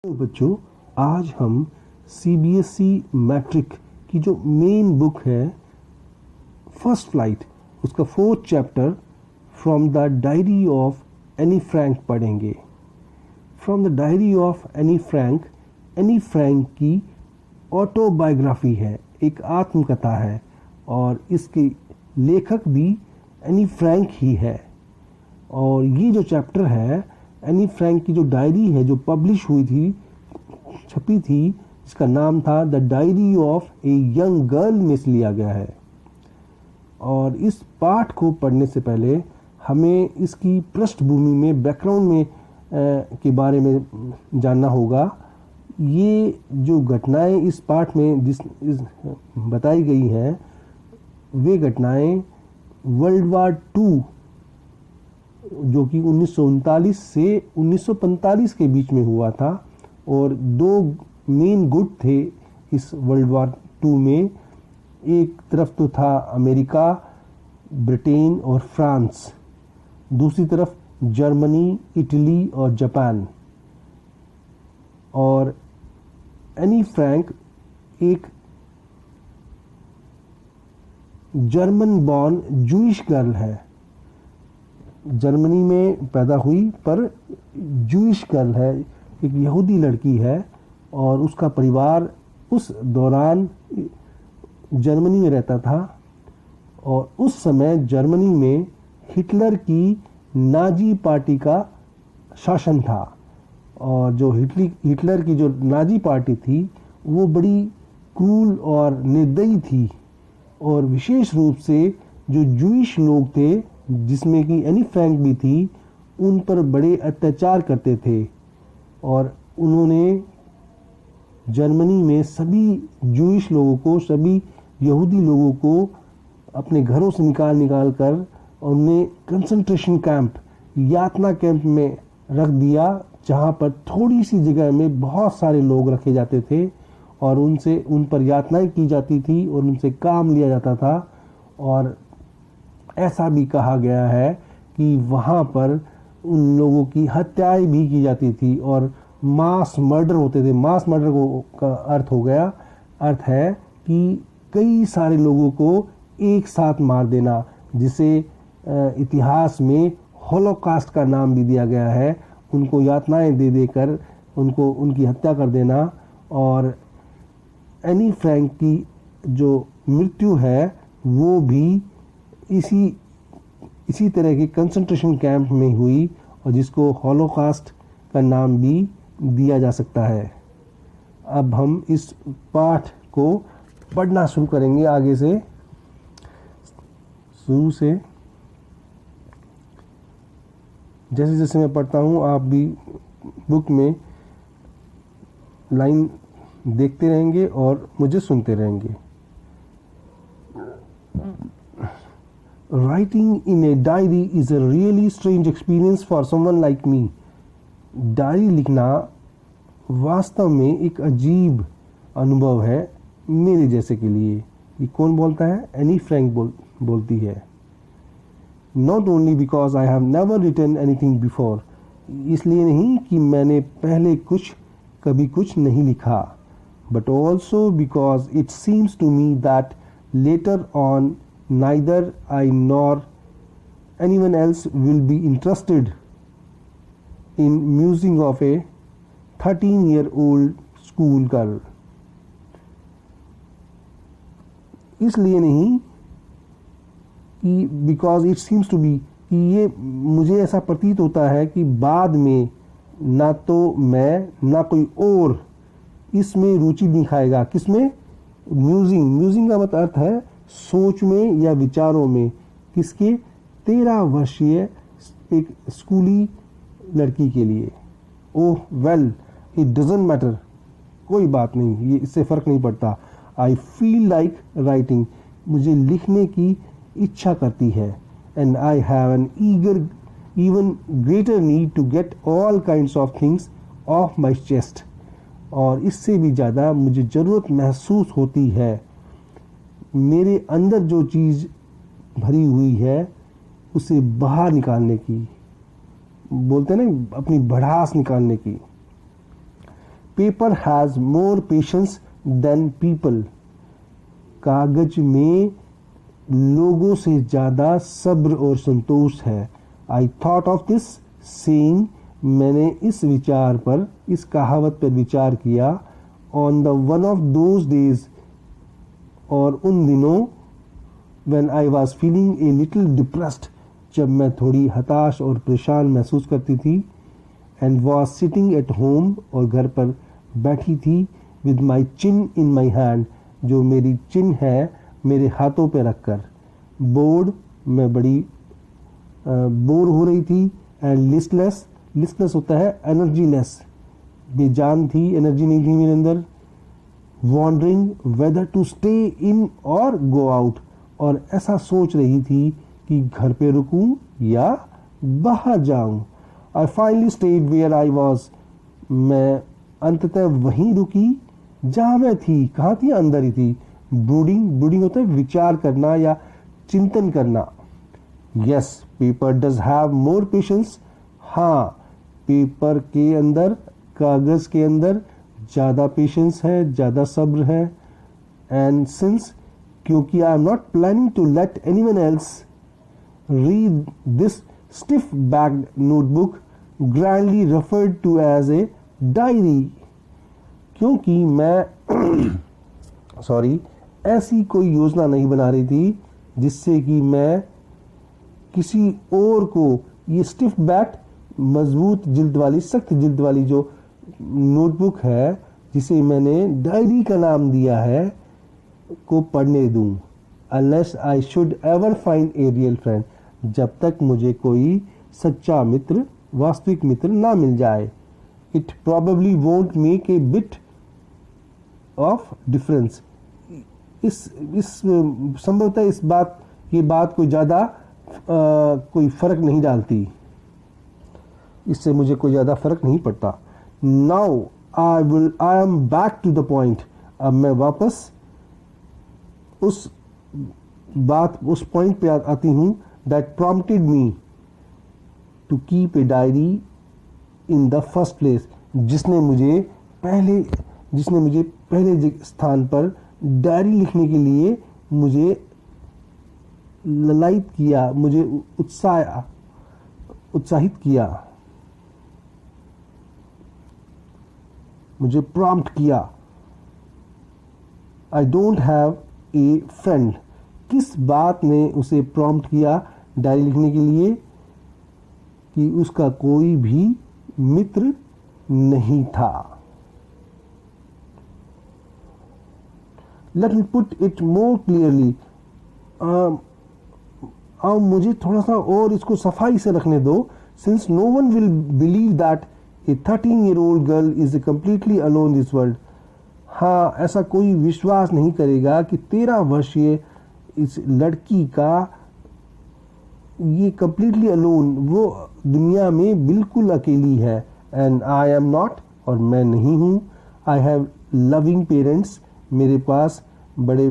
तो बच्चों, आज हम सीबीएसई मैट्रिक की जो मेन बुक है फर्स्ट फ्लाइट, उसका 4th chapter from the diary of Anne Frank पढ़ेंगे। From the diary of Anne Frank की ऑटोबायोग्राफी है, एक आत्मकथा है और इसके लेखक भी एनी फ्रैंक ही है। और ये जो चैप्टर है एनी फ्रैंक की जो डायरी है जो पब्लिश हुई थी, छपी थी, जिसका नाम था the diary of a young girl में से लिया गया है। और इस पाठ को पढ़ने से पहले हमें इसकी पृष्ठभूमि में, बैकग्राउंड में के बारे में जानना होगा। ये जो घटनाएं इस पाठ में बताई गई हैं, वे घटनाएं वर्ल्ड वार 2 जो कि 1939 से 1945 के बीच में हुआ था। और दो मेन गुट थे इस वर्ल्ड वार 2 में। एक तरफ तो था अमेरिका, ब्रिटेन और फ्रांस, दूसरी तरफ जर्मनी, इटली और जापान। और एनी फ्रैंक एक जर्मन बॉर्न जूइश गर्ल है, जर्मनी में पैदा हुई पर जूइश गर्ल है, एक यहूदी लड़की है। और उसका परिवार उस दौरान जर्मनी में रहता था। और उस समय जर्मनी में हिटलर की नाजी पार्टी का शासन था। और जो हिटलर की जो नाजी पार्टी थी वो बड़ी क्रूर और निर्दयी थी। और विशेष रूप से जो जूइश लोग थे, जिसमें कि एनी फ्रैंक भी थी, उन पर बड़े अत्याचार करते थे। और उन्होंने जर्मनी में सभी जूइश लोगों को, सभी यहूदी लोगों को अपने घरों से निकाल कर उन्हें कंसंट्रेशन कैंप, यातना कैंप में रख दिया, जहां पर थोड़ी सी जगह में बहुत सारे लोग रखे जाते थे और उन पर यातनाएं की जाती थी और उनसे काम लिया जाता था। और ऐसा भी कहा गया है कि वहाँ पर उन लोगों की हत्याएं भी की जाती थी और मास मर्डर होते थे। मास मर्डर का अर्थ है कि कई सारे लोगों को एक साथ मार देना, जिसे इतिहास में होलोकास्ट का नाम भी दिया गया है। उनको यातनाएं दे देकर उनकी हत्या कर देना। और एनी फ्रैंक की जो मृत्यु है वो भी इसी तरह के कंसंट्रेशन कैंप में हुई, और जिसको होलोकास्ट का नाम भी दिया जा सकता है। अब हम इस पाठ को पढ़ना शुरू करेंगे, आगे से शुरू से। जैसे जैसे मैं पढ़ता हूँ आप भी बुक में लाइन देखते रहेंगे और मुझे सुनते रहेंगे। Writing in a diary is a really strange experience for someone like me. Diary लिखना वास्तव में एक अजीब अनुभव है मेरे जैसे के लिए। ये कौन बोलता है? एनी फ्रैंक बोलती है। Not only because I have never written anything before, इसलिए नहीं कि मैंने पहले कभी कुछ नहीं लिखा, but also because it seems to me that later on neither I nor anyone else will be interested in musing of a 13-year-old school girl. इसलिए नहीं कि because it seems to be, कि ये मुझे ऐसा प्रतीत होता है कि बाद में ना तो मैं ना कोई और इसमें रुचि दिखाएगा। किसमें? म्यूजिंग का अर्थ है सोच में या विचारों में। किसके? 13 वर्षीय एक स्कूली लड़की के लिए। ओह वेल, इट डजंट मैटर, कोई बात नहीं, ये इससे फ़र्क नहीं पड़ता। आई फील लाइक राइटिंग, मुझे लिखने की इच्छा करती है। And I have an even greater need to get all kinds of things off my chest. और इससे भी ज़्यादा मुझे ज़रूरत महसूस होती है मेरे अंदर जो चीज़ भरी हुई है उसे बाहर निकालने की। बोलते हैं ना, अपनी भड़ास निकालने की। Paper has more patience than people, कागज में लोगों से ज़्यादा सब्र और संतोष है। I thought of this saying, मैंने इस विचार पर, इस कहावत पर विचार किया। On the one of those days, और उन दिनों, when I was feeling a little depressed, जब मैं थोड़ी हताश और परेशान महसूस करती थी। And was sitting at home, और घर पर बैठी थी। With my chin in my hand, जो मेरी चिन है मेरे हाथों पे रखकर। बोर्ड, मैं बड़ी बोर हो रही थी। एंड लिस्टलेस, लिस्टलेस होता है एनर्जीलेस, बेजान थी, एनर्जी नहीं थी मेरे अंदर। Wondering whether to stay in और गो आउट, और ऐसा सोच रही थी कि घर पे रुकूं या बाहर जाऊं। I finally stayed where I was, मैं अंततः वहीं रुकी जहां मैं थी। कहाँ थी? अंदर ही थी। ब्रूडिंग, ब्रूडिंग होता है विचार करना या चिंतन करना। Yes, paper does have more patience, हाँ, पेपर के अंदर, कागज के अंदर ज़्यादा पेशेंस है, ज़्यादा सब्र है। एंड सिंस, क्योंकि I am not planning to let anyone else read this stiff backed notebook, grandly referred to as a diary, क्योंकि मैं सॉरी ऐसी कोई योजना नहीं बना रही थी जिससे कि मैं किसी और को ये स्टिफ बैक, मजबूत जिल्द वाली, सख्त जिल्द वाली जो नोटबुक है, जिसे मैंने डायरी का नाम दिया है, को पढ़ने दूं। Unless I should ever find a real friend, जब तक मुझे कोई सच्चा मित्र, वास्तविक मित्र ना मिल जाए। It probably won't make a bit of difference, इस संभवतः ये बात कोई ज़्यादा कोई फ़र्क नहीं डालती, इससे मुझे कोई ज़्यादा फ़र्क नहीं पड़ता। Now I am back to the point, अब मैं वापस उस पॉइंट पे आती हूँ। That prompted me to keep a diary in the first place, जिसने मुझे पहले स्थान पर डायरी लिखने के लिए मुझे ललायित किया, मुझे उत्साहित किया, मुझे प्रॉम्प्ट किया। I don't have a friend, किस बात ने उसे प्रॉम्प्ट किया डायरी लिखने के लिए? कि उसका कोई भी मित्र नहीं था। Let me put it more clearly, अब मुझे थोड़ा सा और इसको सफाई से रखने दो। Since no one will believe that a 13-year-old girl is completely alone in this world, हाँ, ऐसा कोई विश्वास नहीं करेगा कि 13 वर्षीय इस लड़की का ये completely alone, वो दुनिया में बिल्कुल अकेली है। And I am not, और मैं नहीं हूँ। I have loving parents, मेरे पास बड़े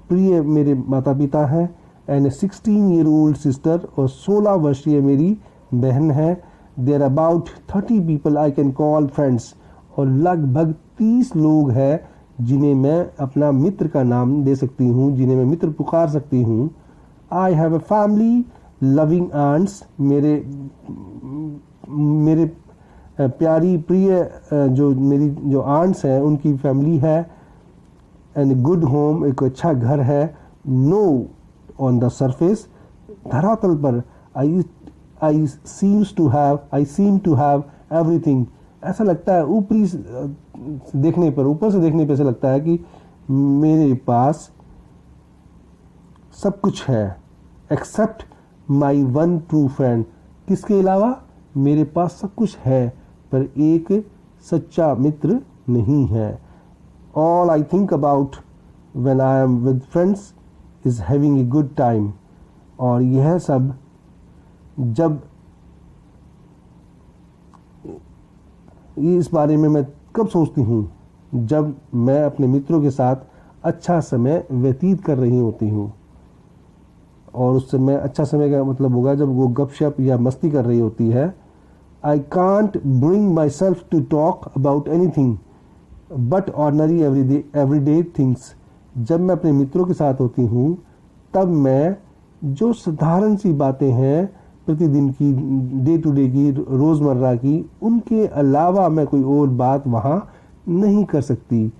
प्रिय मेरे माता पिता हैं। एंड 16-year-old सिस्टर, और 16 वर्षीय मेरी बहन है। There about 30 people I can call friends, और लगभग 30 लोग हैं जिन्हें मैं अपना मित्र का नाम दे सकती हूँ, जिन्हें मैं मित्र पुकार सकती हूँ। I have a family, loving aunts, मेरे प्यारी प्रिय मेरी जो आंट्स हैं उनकी फैमिली है। एंड गुड होम, एक अच्छा घर है। नो ऑन द सरफेस, धरातल पर, आई सीम टू हैव एवरीथिंग, ऐसा लगता है ऊपर से देखने पे ऐसा लगता है कि मेरे पास सब कुछ है, except my one true friend, किसके अलावा? मेरे पास सब कुछ है पर एक सच्चा मित्र नहीं है। All I think about when I am with friends is having a good time, और यह सब जब इस बारे में मैं कब सोचती हूँ? जब मैं अपने मित्रों के साथ अच्छा समय व्यतीत कर रही होती हूँ। और उस समय, अच्छा समय का मतलब होगा जब वो गपशप या मस्ती कर रही होती है, I can't bring myself to talk about anything but ordinary everyday things. जब मैं अपने मित्रों के साथ होती हूँ तब मैं जो साधारण सी बातें हैं प्रतिदिन की, डे टू डे की, रोज़मर्रा की, उनके अलावा मैं कोई और बात वहाँ नहीं कर सकती.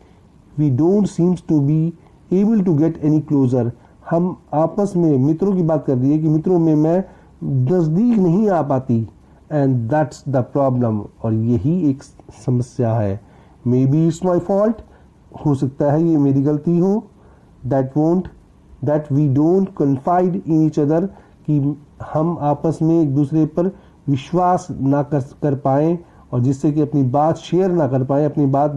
We don't seems to be able to get any closer. हम आपस में मित्रों की बात कर रही है कि मित्रों में मैं नज़दीक नहीं आ पाती. And that's the problem. और यही एक समस्या है. Maybe it's my fault. हो सकता है ये मेरी गलती हो. That we don't confide in each other. कि हम आपस में एक दूसरे पर विश्वास ना कर पाएँ और जिससे कि अपनी बात शेयर ना कर पाएँ, अपनी बात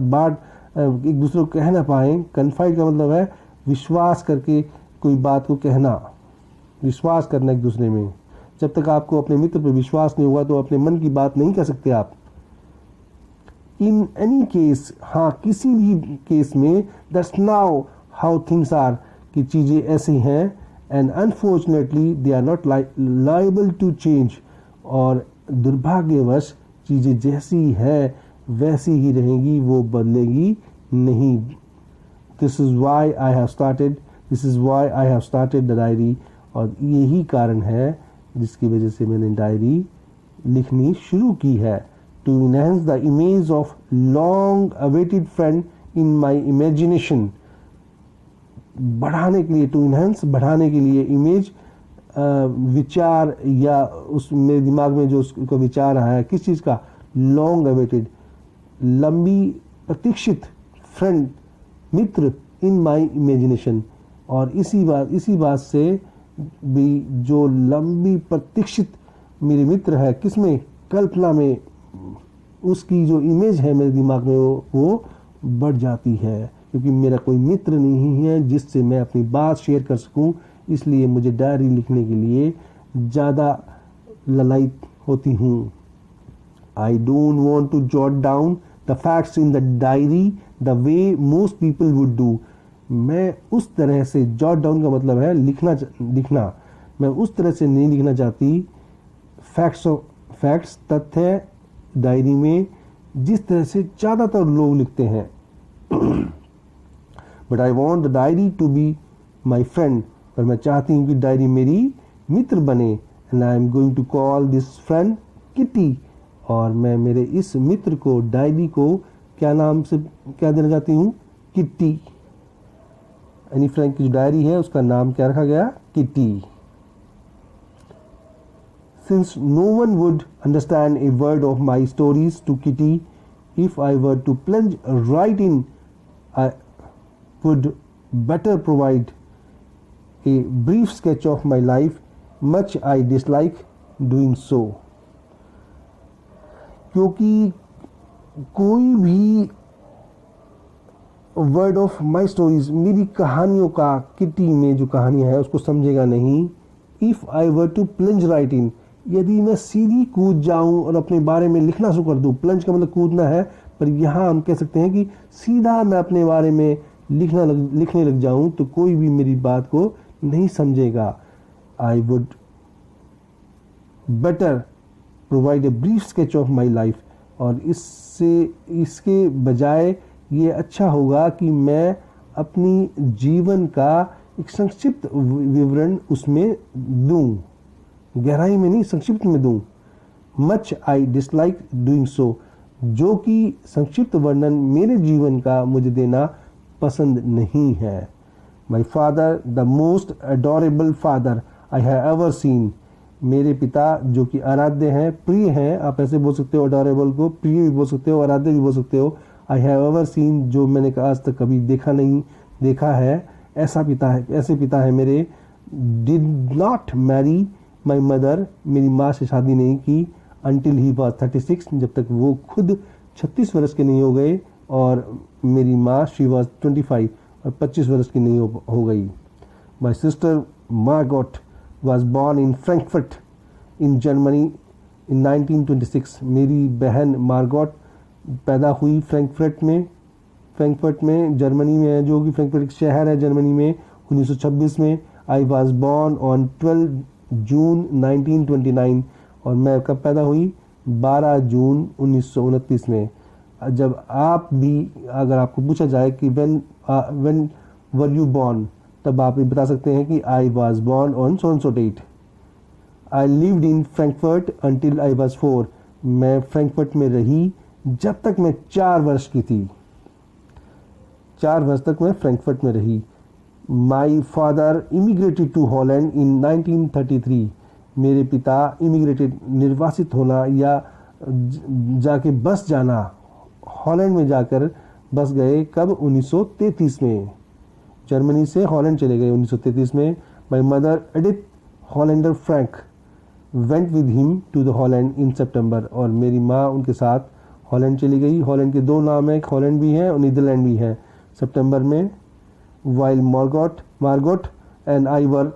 एक दूसरे को कह ना पाएँ. कन्फाइड का मतलब है विश्वास करके कोई बात को कहना, विश्वास करना एक दूसरे में. जब तक आपको अपने मित्र पर विश्वास नहीं होगा तो अपने मन की बात नहीं कह सकते आप. इन एनी केस, हाँ किसी भी केस में, that's now how things are, कि चीज़ें ऐसी हैं. And unfortunately they are not liable to change. और दुर्भाग्यवश चीज़ें जैसी है वैसी ही रहेंगी, वो बदलेगी नहीं. This is why I have started the diary. और यही कारण है जिसकी वजह से मैंने डायरी लिखनी शुरू की है. To enhance the image of long awaited friend in my imagination. बढ़ाने के लिए, टू इनहेंस बढ़ाने के लिए, इमेज विचार या उस मेरे दिमाग में जो उसका विचार आया है किस चीज़ का, लॉन्ग अवेटेड, लंबी प्रतीक्षित, friend, Mitra, in my imagination. और इसी बात से भी जो लंबी प्रतीक्षित मेरे मित्र है, किसमें, कल्पना में, उसकी जो इमेज है मेरे दिमाग में वो बढ़ जाती है. क्योंकि मेरा कोई मित्र नहीं है जिससे मैं अपनी बात शेयर कर सकूं. इसलिए मुझे डायरी लिखने के लिए ज़्यादा ललायत होती हूँ. I don't want to jot down the facts in the diary the way most people would do. मैं उस तरह से, जॉट डाउन का मतलब है लिखना, मैं उस तरह से नहीं लिखना चाहती फैक्ट्स, तथ्य डायरी में जिस तरह से ज़्यादातर लोग लिखते हैं. But I want the diary to be my friend. पर मैं चाहती हूँ कि डायरी मेरी मित्र बने. And I am going to call this friend Kitty. और मैं मेरे इस मित्र को, डायरी को क्या देना चाहती हूँ, किट्टी. एनी फ्रेंड की जो डायरी है उसका नाम क्या रखा गया, kitty. Since no one would understand a word of my stories to Kitty, if I were to plunge right in, I would better provide a brief sketch of my life, much I dislike doing so. क्योंकि कोई भी word of my stories, मेरी कहानियों का, kitty में जो कहानियाँ है उसको समझेगा नहीं. If I were to plunge right in, यदि मैं सीधी कूद जाऊं और अपने बारे में लिखना शुरू कर दूं. प्लंज का मतलब कूदना है, पर यहाँ हम कह सकते हैं कि सीधा मैं अपने बारे में लिखने लग जाऊं तो कोई भी मेरी बात को नहीं समझेगा. I would better provide a brief sketch of my life. और इसके बजाय ये अच्छा होगा कि मैं अपनी जीवन का एक संक्षिप्त विवरण उसमें दूं, गहराई में नहीं, संक्षिप्त में दूं. Much I dislike doing so, जो कि संक्षिप्त वर्णन मेरे जीवन का मुझे देना पसंद नहीं है. My father the most adorable father I have ever seen. मेरे पिता जो कि आराध्य हैं, प्रिय हैं, आप ऐसे बोल सकते हो, अडोरेबल को प्रिय भी बोल सकते हो, आराध्य भी बोल सकते हो. आई हैव एवर सीन, जो मैंने आज तक कभी देखा है, ऐसे पिता है मेरे. Did not marry my mother, मेरी माँ से शादी नहीं की. अनटिल ही वॉज 36, जब तक वो खुद 36 वर्ष के नहीं हो गए. और मेरी माँ शी वॉज 25 और 25 वर्ष की नहीं हो गई. My sister Margot was born in Frankfurt in Germany in 1926. मेरी बहन मार्गोट पैदा हुई फ्रैंकफर्ट में जर्मनी में है, जो कि फ्रैंकफर्ट एक शहर है जर्मनी में, 1926 में. आई वॉज बॉर्न ऑन 12 जून 1929. और मैं कब पैदा हुई, 12 जून 1929 में। जब आप भी, अगर आपको पूछा जाए कि when were you born, तब आप ये बता सकते हैं कि I was born on so and so date. I lived in Frankfurt until I was 4. मैं फ्रैंकफर्ट में रही जब तक मैं 4 वर्ष की थी। 4 वर्ष तक मैं फ्रैंकफर्ट में रही। My father immigrated to Holland in 1933. मेरे पिता इमिग्रेटेड, निर्वासित होना या जाके बस जाना, हॉलैंड में जाकर बस गए कब? 1933 में। जर्मनी से हॉलैंड चले गए 1933 में। My mother Edith Hollander Frank went with him to the Holland in सितंबर। और मेरी माँ उनके साथ हॉलैंड चली गई। हॉलैंड के 2 नाम हैं, हॉलैंड भी है और नीदरलैंड भी है। सितंबर में while Margot and I were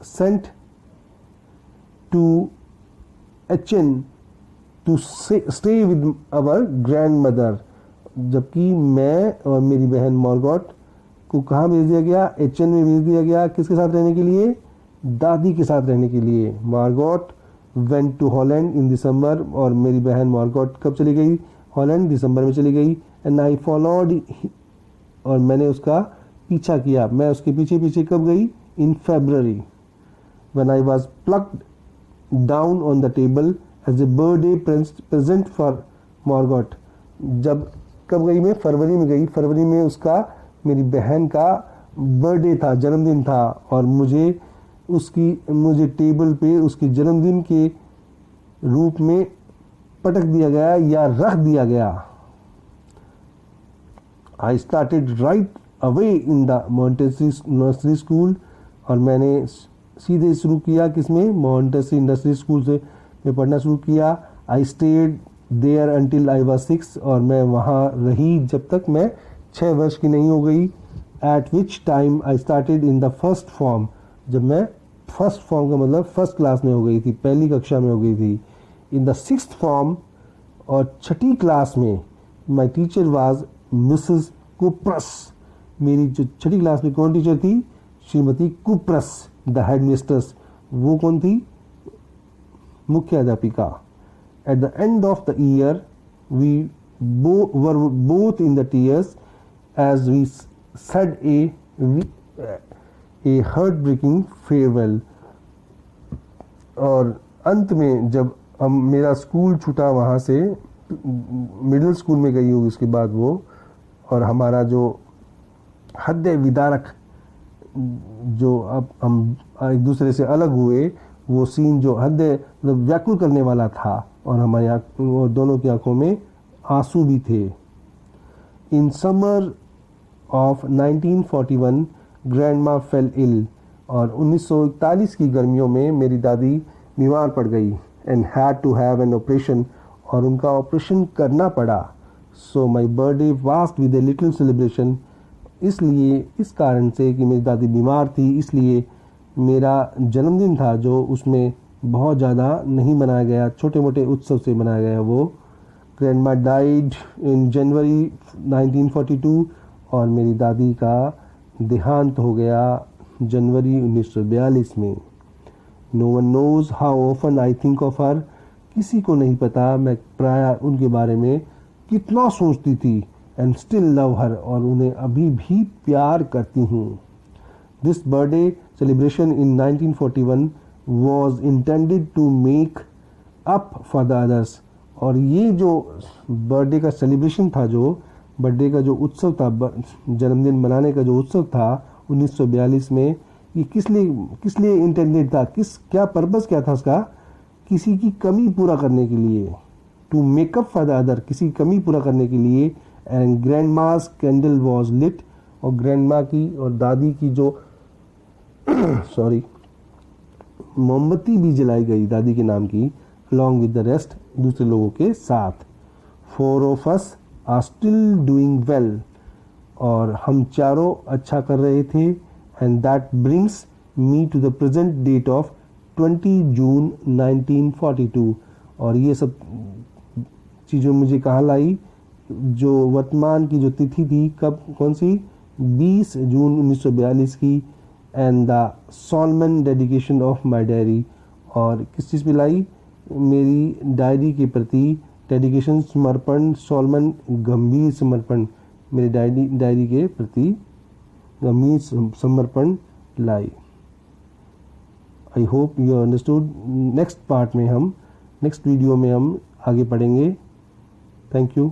sent to Aachen to stay with our grandmother. जबकि मैं और मेरी बहन मार्गोट को कहाँ भेज दिया गया? एचेन में भेज दिया गया। किसके साथ रहने के लिए? दादी के साथ रहने के लिए। मार्गोट वेंट टू हॉलैंड इन दिसंबर। और मेरी बहन मार्गोट कब चली गई हॉलैंड? दिसंबर में चली गई। एंड आई फॉलोड, और मैंने उसका पीछा किया। मैं उसके पीछे पीछे कब गई? In February. When I was plucked down on the table as a birthday present for Margot. जब कब गई मैं? फरवरी में गई। फरवरी में उसका, मेरी बहन का बर्थडे था, जन्मदिन था, और मुझे टेबल पे उसके जन्मदिन के रूप में पटक दिया गया या रख दिया गया। I started right away in the Montessori nursery school. और मैंने सीधे शुरू किया किसमें? मॉन्टेसरी नर्सरी स्कूल से मैं पढ़ना शुरू किया। I stayed there until I was 6। और मैं वहाँ रही जब तक मैं 6 वर्ष की नहीं हो गई। Eight which time I started in the first form. जब मैं फर्स्ट फॉर्म का मतलब फर्स्ट क्लास में हो गई थी, पहली कक्षा में हो गई थी। इन द 6th फॉर्म, और 6ठी क्लास में, my teacher was Mrs Kuperus. मेरी जो 6ठी क्लास में कौन टीचर थी? श्रीमती कुप्रस, द हेड मिस्ट्रेस। वो कौन थी? मुख्य अध्यापिका। At the end of the year we were both in the tears as we said a heartbreaking farewell. और अंत में जब मेरा स्कूल छूटा, वहाँ से मिडिल स्कूल में गई होगी उसके बाद वो, और हमारा जो हृदय विदारक, जो अब हम एक दूसरे से अलग हुए, वो सीन जो हृदय मतलब व्याकुल करने वाला था, और हमारे और दोनों की आंखों में आंसू भी थे। In summer of 1941 grandma fell ill. और 1941 की गर्मियों में मेरी दादी बीमार पड़ गई। And had to have an operation. और उनका ऑपरेशन करना पड़ा। So my birthday passed with a little celebration. इसलिए, इस कारण से कि मेरी दादी बीमार थी, इसलिए मेरा जन्मदिन था जो उसमें बहुत ज़्यादा नहीं मनाया गया, छोटे मोटे उत्सव से मनाया गया वो। ग्रैंडमा डाइड इन जनवरी 1942। और मेरी दादी का देहांत हो गया जनवरी 1942 में। No one knows how often I think of her. किसी को नहीं पता मैं प्राय उनके बारे में कितना सोचती थी। And still love her. और उन्हें अभी भी प्यार करती हूँ। This birthday celebration in 1941 was intended to make up for the others. और ये जो बर्थडे का सेलिब्रेशन था, जो बर्थडे का जो उत्सव था, जन्मदिन मनाने का जो उत्सव था 1942 में, ये किस लिए इंटेंडेड था? क्या पर्पस क्या था उसका? किसी की कमी पूरा करने के लिए। To make up for the other, किसी की कमी पूरा करने के लिए। And grandma's candle was lit. और ग्रैंड माँ की और दादी की जो सॉरी मोमबत्ती भी जलाई गई दादी के नाम की, अलॉन्ग विद द रेस्ट, दूसरे लोगों के साथ। 4 of us are still doing well। और हम चारों अच्छा कर रहे थे। And that brings me to the present date of 20 June 1942। और ये सब चीज़ें मुझे कहाँ लाई? जो वर्तमान की जो तिथि थी, कब, कौन सी? 20 जून 1942 की। And the Solomon dedication of my diary. और किस चीज़ पे लाई? मेरी डायरी के प्रति डेडिकेशन समर्पण सोलमन गंभीर समर्पण मेरी डायरी के प्रति गंभीर समर्पण लाई। I hope you understood. Next video में हम आगे पढ़ेंगे। Thank you.